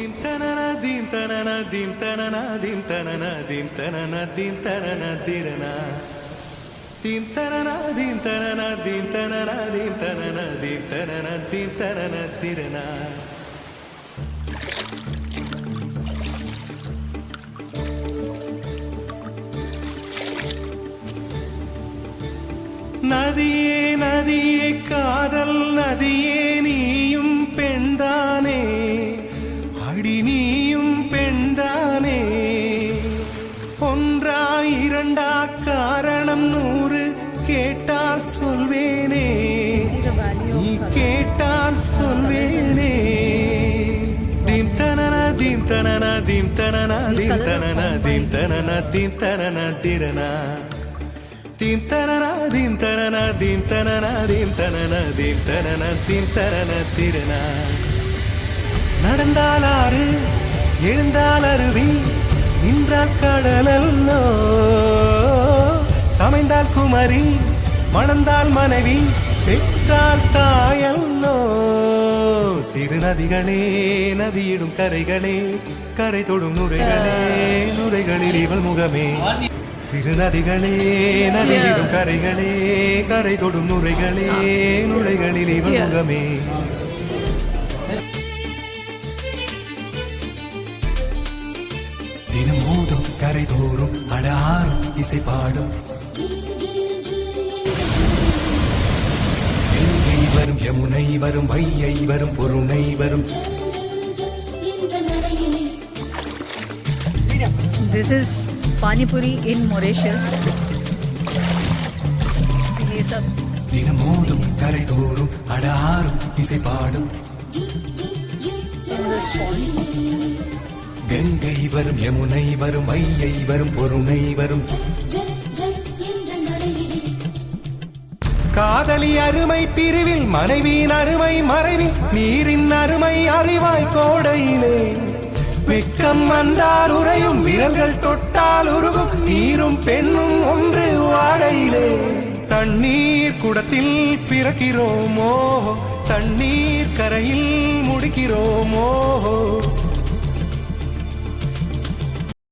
Dim tanana dim tanana dim tanana dim tanana dim tanana dim tanana dirana. Dim tanana dim tanana dim tanana dim tanana dim tanana dim tanana dirana. நதியே நதியே காதல் நதியே நீயும் பெண்தானே அடி நீயும் பெண்தானே ஒன்றா இரண்டா காரணம் 100 கேட்டால் சொல்வேனே நீ கேட்டால் சொல்வேனே தீம் தனன தீம் தனன தீம் தனன தீம் தனன தீம் தனன தீம் தனன திரனா தீம் தனன தீம் தனன தீம் தனன தீம் தனன தீம் தனன தீம் தனன திரனா நடந்தால் ஆறு எழுந்தால் அருவி நின்றால் கடலல்லோ சமைந்தால் குமரி மணந்தால் மனைவி பெற்றால் தாயல்லோ சிறு நதிகளே நதியிடும் கரைகளே கரை தொடும் நுரைகளே நுரைகளில் இவள் முகமே சிறு நதிகளே நதியிடும் கரைகளே கரை தொடும் நுரைகளே நுரைகளில் இவள் முகமே தினம் மோதும் கரை தோறும் அடாரும் இசை பாடும் கங்கை வரும் யமுனை வரும் வையை வரும் பொருணை வரும். This is Pani Puri in Mauritius. ये सब தினம் மோதும் கரை தோறும் அடாரும் இசை பாடும் கங்கை வரும் யமுனை வரும் வையை வரும் பொருணை வரும். காதலி அருமை பிரிவில் மனைவியின் அருமை மறைவில் நீரின் அருமை அறிவாய் கோடையிலே வெட்கம் வந்தால் உறையும் விரல்கள் தொட்டால் உருகும் நீரும் பெண்ணும் ஒன்று வாடையிலே தண்ணீர் குடத்தில் பிறக்கிறோமோ தண்ணீர் கரையில் முடிக்கிறோமோ